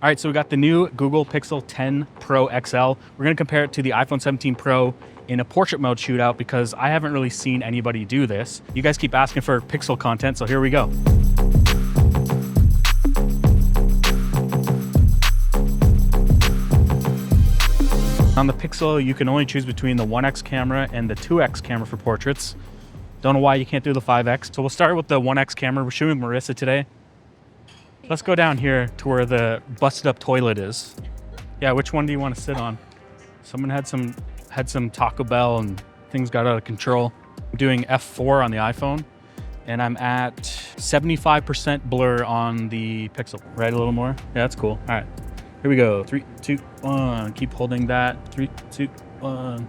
All right, so we got the new Google Pixel 10 Pro XL. We're gonna compare it to the iPhone 17 Pro in a portrait mode shootout because I haven't really seen anybody do this. You guys keep asking for Pixel content, so here we go. On the Pixel, you can only choose between the 1x camera and the 2x camera for portraits. Don't know why you can't do the 5x. So we'll start with the 1x camera. We're shooting with Marissa today. Let's go down here to where the busted up toilet is. Yeah, which one do you want to sit on? Someone had some Taco Bell and things got out of control. I'm doing F4 on the iPhone and I'm at 75% blur on the Pixel. Right, a little more? Yeah, that's cool. All right, here we go. 3, 2, 1. Keep holding that. 3, 2, 1.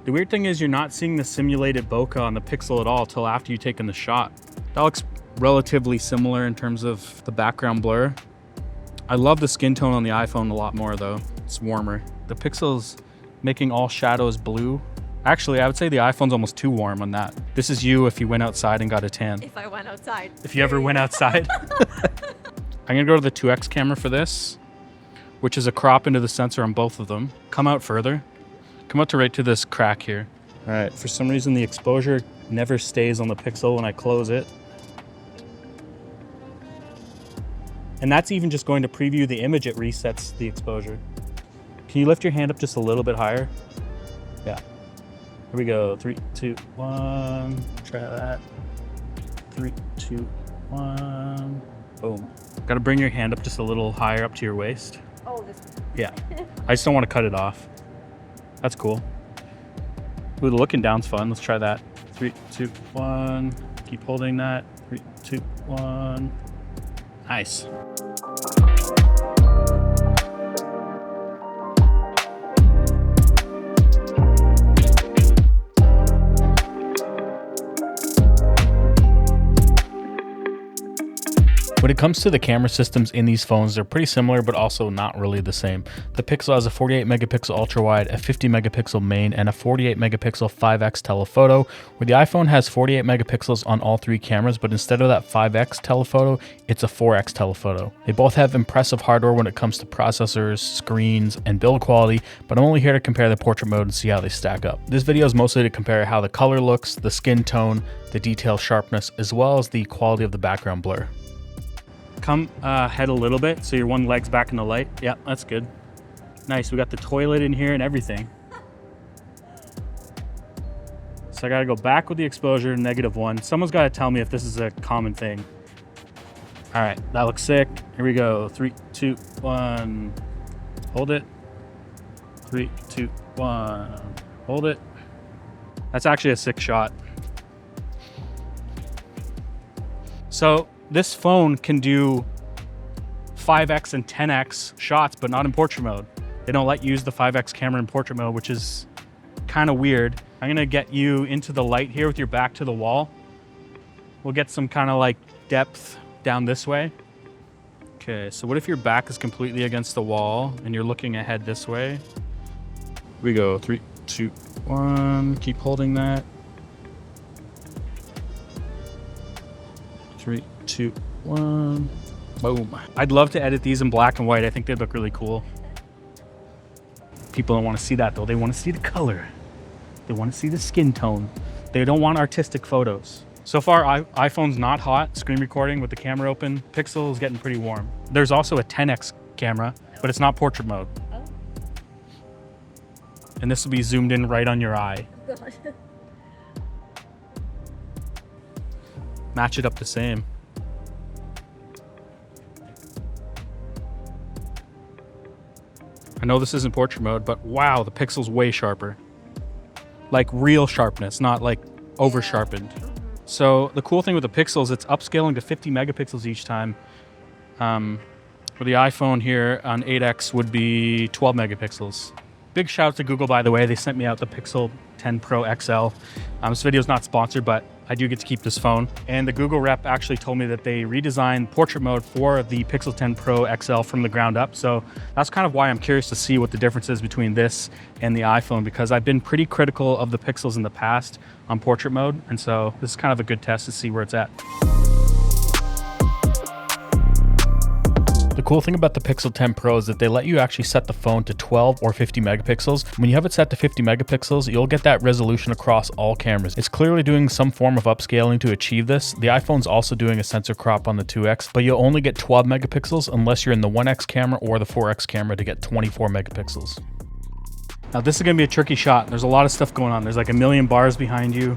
The weird thing is you're not seeing the simulated bokeh on the Pixel at all till after you've taken the shot. That looks relatively similar in terms of the background blur. I love the skin tone on the iPhone a lot more though. It's warmer. The Pixel's making all shadows blue. Actually, I would say the iPhone's almost too warm on that. This is you if you went outside and got a tan. If I went outside. If you ever went outside. I'm gonna go to the 2x camera for this, which is a crop into the sensor on both of them. Come out further. Come out to right to this crack here. All right, for some reason the exposure never stays on the Pixel when I close it. And that's even just going to preview the image, it resets the exposure. Can you lift your hand up just a little bit higher? Yeah. Here we go. 3, 2, 1. Try that. 3, 2, 1. Boom. Gotta bring your hand up just a little higher up to your waist. Oh, this. Yeah. I just don't want to cut it off. That's cool. Ooh, the looking down's fun. Let's try that. 3, 2, 1. Keep holding that. 3, 2, 1. Nice. When it comes to the camera systems in these phones, they're pretty similar, but also not really the same. The Pixel has a 48 megapixel ultra wide, a 50 megapixel main, and a 48 megapixel 5x telephoto, where the iPhone has 48 megapixels on all three cameras, but instead of that 5x telephoto, it's a 4x telephoto. They both have impressive hardware when it comes to processors, screens, and build quality, but I'm only here to compare the portrait mode and see how they stack up. This video is mostly to compare how the color looks, the skin tone, the detail sharpness, as well as the quality of the background blur. Come head a little bit so your one leg's back in the light. Yeah, that's good. Nice, we got the toilet in here and everything. So I gotta go back with the exposure, -1. Someone's gotta tell me if this is a common thing. All right, that looks sick. Here we go, 3, 2, 1. Hold it. 3, 2, 1. Hold it. That's actually a sick shot. So, this phone can do 5x and 10x shots, but not in portrait mode. They don't let you use the 5x camera in portrait mode, which is kind of weird. I'm gonna get you into the light here with your back to the wall. We'll get some kind of like depth down this way. Okay, so what if your back is completely against the wall and you're looking ahead this way? Here we go, 3, 2, 1, keep holding that. 3, 2, 1. Boom. I'd love to edit these in black and white. I think they'd look really cool. People don't want to see that though. They want to see the color. They want to see the skin tone. They don't want artistic photos. So far, iPhone's not hot, screen recording with the camera open. Pixel is getting pretty warm. There's also a 10x camera, but it's not portrait mode. Oh. And this will be zoomed in right on your eye. God. Match it up the same. I know this isn't portrait mode, but wow, the Pixel's way sharper. Like real sharpness, not like over sharpened. So the cool thing with the Pixel is it's upscaling to 50 megapixels each time. For the iPhone here on 8X would be 12 megapixels. Big shout out to Google, by the way. They sent me out the Pixel 10 Pro XL. This video is not sponsored, but I do get to keep this phone. And the Google rep actually told me that they redesigned portrait mode for the Pixel 10 Pro XL from the ground up. So that's kind of why I'm curious to see what the difference is between this and the iPhone, because I've been pretty critical of the Pixels in the past on portrait mode. And so this is kind of a good test to see where it's at. The cool thing about the Pixel 10 Pro is that they let you actually set the phone to 12 or 50 megapixels. When you have it set to 50 megapixels, you'll get that resolution across all cameras. It's clearly doing some form of upscaling to achieve this. The iPhone's also doing a sensor crop on the 2X, but you'll only get 12 megapixels unless you're in the 1X camera or the 4X camera to get 24 megapixels. Now this is gonna be a tricky shot. There's a lot of stuff going on. There's like a million bars behind you.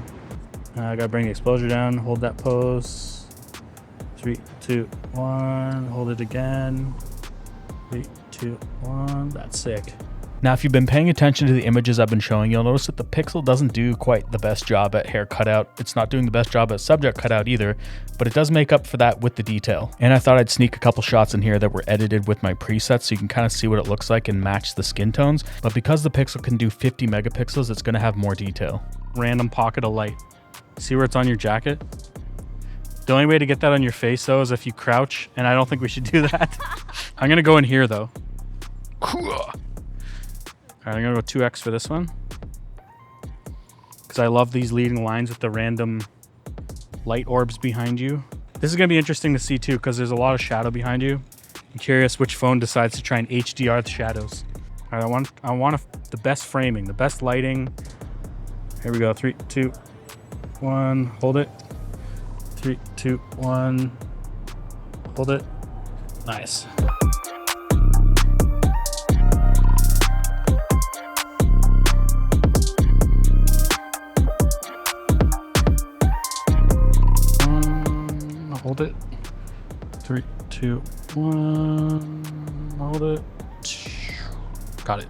I gotta bring the exposure down, hold that pose. 3, 2, 1, hold it again. 3, 2, 1, that's sick. Now, if you've been paying attention to the images I've been showing, you'll notice that the Pixel doesn't do quite the best job at hair cutout. It's not doing the best job at subject cutout either, but it does make up for that with the detail. And I thought I'd sneak a couple shots in here that were edited with my presets so you can kind of see what it looks like and match the skin tones. But because the Pixel can do 50 megapixels, it's gonna have more detail. Random pocket of light. See where it's on your jacket? The only way to get that on your face though is if you crouch, and I don't think we should do that. I'm gonna go in here though. All right, I'm gonna go 2X for this one because I love these leading lines with the random light orbs behind you. This is gonna be interesting to see too because there's a lot of shadow behind you. I'm curious which phone decides to try and HDR the shadows. All right, I want the best framing, the best lighting. Here we go, 3, 2, 1, hold it. 3, 2, 1, hold it. Nice. Hold it. 3, 2, 1. Hold it. Got it.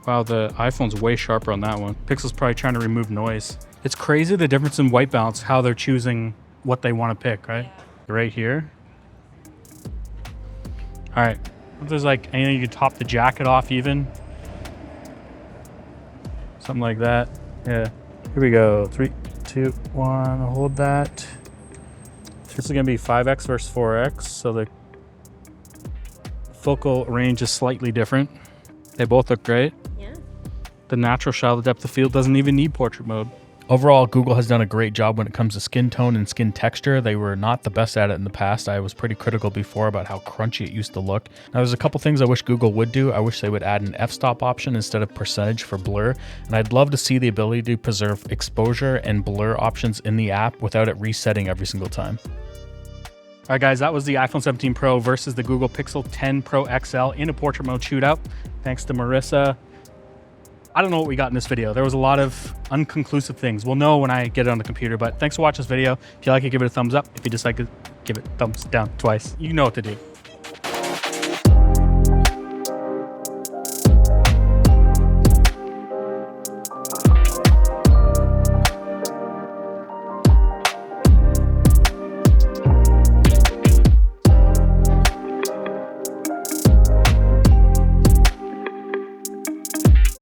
Wow, the iPhone's way sharper on that one. Pixel's probably trying to remove noise. It's crazy the difference in white balance, how they're choosing what they want to pick, right? Right here. All right. If there's like anything you can top the jacket off even. Something like that. Yeah. Here we go. 3, 2, 1. Hold that. This is going to be 5X versus 4X, so the focal range is slightly different. They both look great. Yeah. The natural shadow depth of field doesn't even need portrait mode. Overall, Google has done a great job when it comes to skin tone and skin texture. They were not the best at it in the past. I was pretty critical before about how crunchy it used to look. Now, there's a couple things I wish Google would do. I wish they would add an f-stop option instead of percentage for blur. And I'd love to see the ability to preserve exposure and blur options in the app without it resetting every single time. All right, guys, that was the iPhone 17 Pro versus the Google Pixel 10 Pro XL in a portrait mode shootout. Thanks to Marissa. I don't know what we got in this video. There was a lot of unconclusive things. We'll know when I get it on the computer, but thanks for watching this video. If you like it, give it a thumbs up. If you dislike it, give it a thumbs down twice. You know what to do.